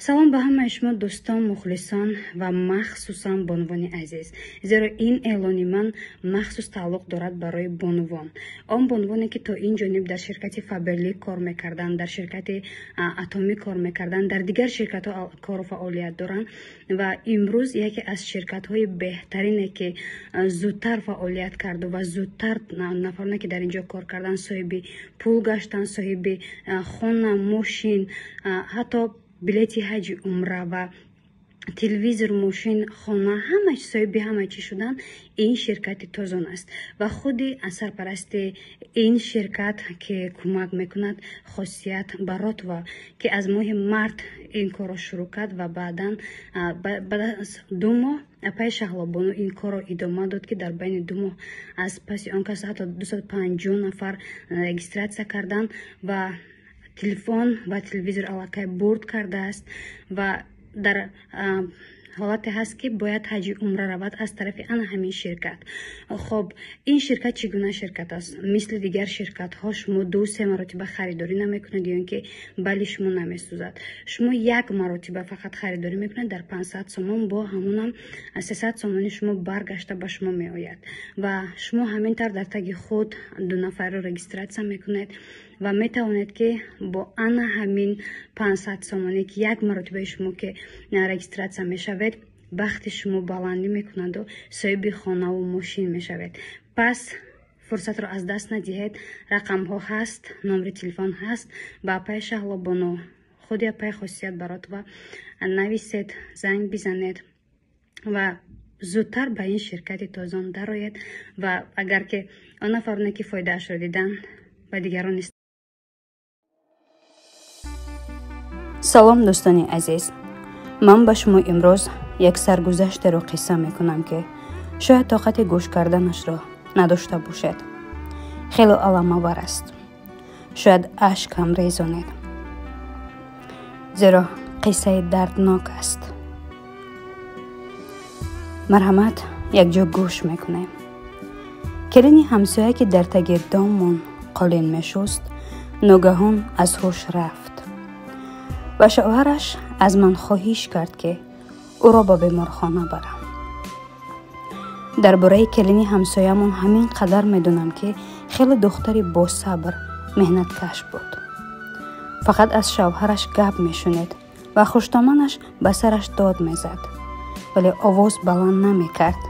салом ба ҳамаи шумо дӯстон, мухлисон ва махсусан бонувони азиз. Зеро ин эълони ман махсус тааллуқ дорад барои бонувон. Он бонувоне ки то ин ҷониб дар ширкати Фаберли кор мекарданд, дар ширкати Атоми кор мекарданд, дар дигар ширкатҳо кору фаъолият доранд ва имрӯз яке аз ширкатҳои беҳтарине ки зудтар фаъолият карду ва зудтар нафароне ки дар инҷо кор карданд соҳиби пул гаштанд, соҳиби хона, мошин, ҳатто билети ҳаҷи умра ва телевизор, мошин, хона, ҳама соҳиби ҳама чӣ шудан ин ширкати Тозон аст ва худи сарпарасти ин ширкат ки кӯмак мекунад хосият Баротова ки аз моҳи март ин корро шурӯъ кард ва баъдан баъд аз 2 моҳ пай Шаҳлобону ин корро идома дод ки дар байни 2 моҳ аз паси он кас ҳатто 250 нафар регистратсия карданд ва телефон ва телевизор аллакай бурд кардааст ва дар ҳолате ҳаст ки бояд ҳаҷи умра равад аз тарафи ана ҳамин ширкат. хоб ин ширкат чӣ гуна ширкат аст? Мисли дигар ширкатҳо шумо 2-3 маротиба харидорӣ наметкунед ё ин ки бали шумо намесӯзад. шумо 1 маротиба фақат харидорӣ мекунед дар 500 сомон, бо ҳамонам 300 сомони шумо баргашта ба шумо меояд ва шумо ҳамин тавр дар таги худ 2 нафарро регистратсия мекунед ва метавонед ки бо ана ҳамин 500 сомоне ки 1 маротибаи шумо ки регистратсия мешавед, бахти шумо баландӣ мекунаду соҳиби хонаву мошин мешавед. Пас фурсатро аз даст надиҳед. Рақамҳо ҳаст, номери телефон ҳаст. ба пай Шаҳлобону худи пай Хосият Баротова нависед, занг бизанед ва зудтар ба ин ширкати Тозон дароед ва агар ки он нафароне ки фоидаашро дидан ба дигарон салом дӯстони азиз, ман ба шумо имрӯз як саргузаштеро қисса мекунам ки шояд тоқати гӯш карданашро надошта бошед. хело аламовар аст, шояд ашкам резонед, зеро қиссаи дарднок аст. марҳамат, якҷо гӯш мекунем. келини ҳамсоя ки дар таги домон қолин мешуст ногаҳон аз ҳуш рафт ва шавҳараш аз ман хоҳиш кард ки ӯро ба беморхона барам. дар бораи келини ҳамсоямон ҳамин қадар медонам ки хеле духтари босабр, меҳнаткаш буд. фақат аз шавҳараш гап мешунед ва хуштоманаш ба сараш дод мезад, вале овоз баланд намекард.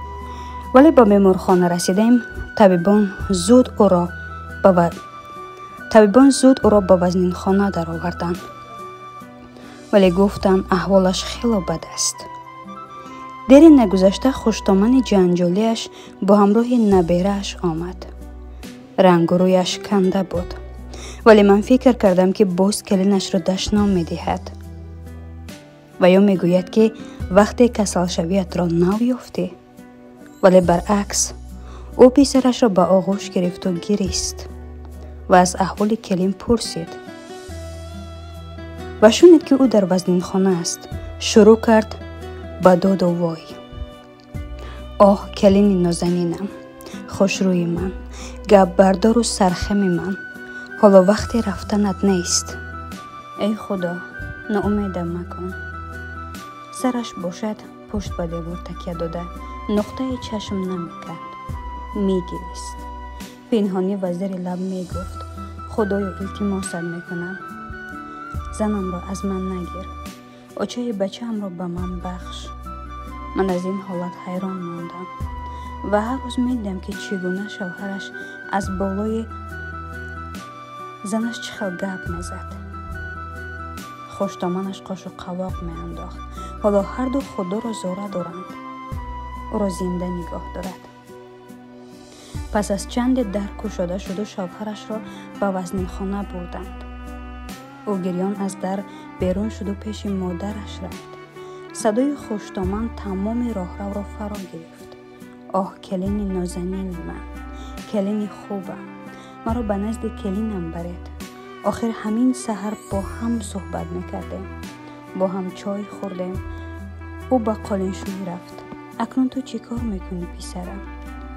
вале ба беморхона расидем, табибон зуд ӯро ба вазнинхона дароварданд, вале гуфтанд аҳволаш хело бад аст. дери нагузашта хуштомани ҷанҷолиаш бо ҳамроҳи наберааш омад. рангу рӯяш канда буд, вале ман фикр кардам ки боз келинашро дашном медиҳад ва ё мегӯяд ки вақте касалшавиятро нав ёфтӣ, вале баръакс ӯ писарашро ба оғӯш гирифту гирист ва аз аҳволи келин пурсид ва шунид ки ӯ дар вазнинхона аст, шурӯъ кард ба доду вой. оҳ, келини нозанинам, хушрӯи ман, гапбардору сархами ман, ҳоло вақти рафтанат нест. эй худо, ноумедам макун. сараш бошад пушт ба девор такя дода нуқтаи чашм намекард, мегирист. пинҳонӣ ва зери лаб мегуфт: худоё, илтимосат мекунам, занамро аз ман нагир, очаи бачаамро ба ман бахш. ман аз ин ҳолат ҳайрон мондам ва ҳар рӯз медидам ки чӣ гуна шавҳараш аз болои занаш чӣ хел гап мезад. хуштоманаш қошу қавоқ меандохт. ҳоло ҳарду худоро зора доранд, ӯро зинда нигоҳ дорад. пас аз чанде дар кушода шуду шавҳарашро ба вазнинхона бурданд. ӯ гирён аз дар берун шуду пеши модараш рафт. садои хуштоман тамоми роҳравро фаро гирифт. оҳ, келини нозанини ман, келини хубам, маро ба назди келинам баред. охир ҳамин саҳар бо ҳам суҳбат мекардем, бо ҳам чой хӯрдем. ӯ ба қолиншӯӣ рафт. акнун ту чӣ кор мекунӣ, писарам?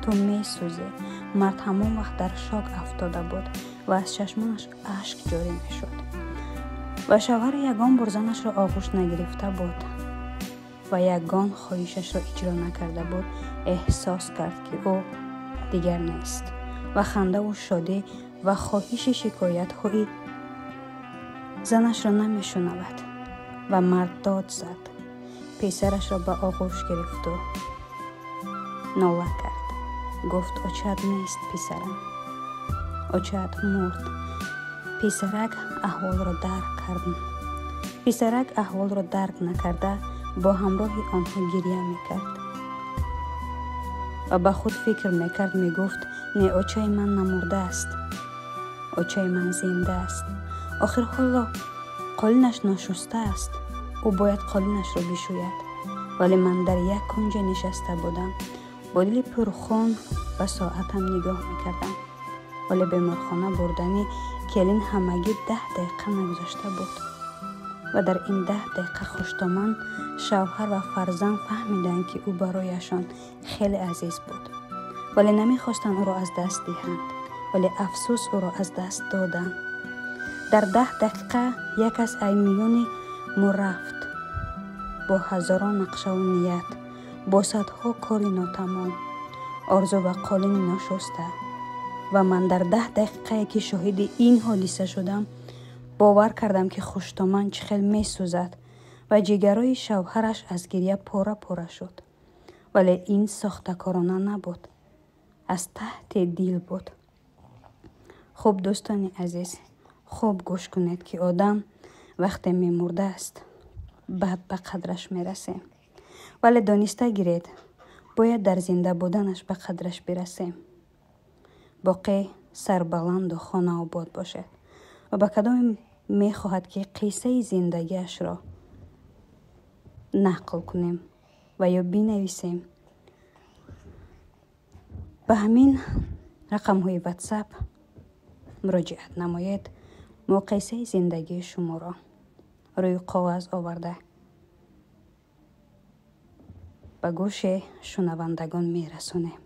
ту месӯзӣ. мард ҳамон вақт дар шок афтода буд ва аз чашмонаш ашк ҷорӣ мешуд. و شوهر یگان بار زنش را آغوش نگرفته بود و یگان خواهشش را اجرا نکرده بود، احساس کرد که او دیگر نیست و خنده و شادی و خواهش شکایت های زنش را نمی شنود و مرد داد زد. پسرش را به آغوش گرفت و ناله کرد. گفت اوچت نیست پسرم، اوچت مرد. پسرک احوال را درک کردن. پسرک احوال را درک نکرده با همراه آنها گریه میکرد و با خود فکر میکرد، میگفت نه اوچه من نمرده است، اوچه من زنده است. آخر حالا قالینش ناشسته است، او باید قالینش را بشوید. ولی من در یک کنج نشسته بودم، با دل پرخون به ساعتم نگاه میکردم. ولی بیمارخانه بردنی کلین همگی 10 دقیقه نگذشته بود و در این 10 دقیقه خوشتمان شوهر و فرزند فهمیدند که او برایشان خیلی عزیز بود، ولی نمیخواستند او را از دست دهند، ولی افسوس او را از دست دادند. در 10 دقیقه یک از ایمیون ما رفت، با هزاران نقشه و نیت، با صدها کاری ناتمام، آرزو و قالین ناشسته. و من در 10 دقیقه که شاهد این حادثه شدم باور کردم که خوشتمان چخیل می سوزد و جگرهای شوهرش از گریه پاره پاره شد. ولی این ساختکارانه نبود، از تحت دل بود. خوب دوستان عزیز، خوب گوش کنید که آدم وقتی می مرده است بعد به قدرش می رسیم. ولی دانسته گیرید باید در زنده بودنش به قدرش برسیم. باقی سربلند و خانه آباد باشد و به کدام می خواهد که قصه زندگیش را نقل کنیم و یا بنویسیم. به همین رقم های واتساپ مراجعت نماید. ما قصه زندگی شما را روی کاغذ آورده به گوش شنوندگان می رسونیم.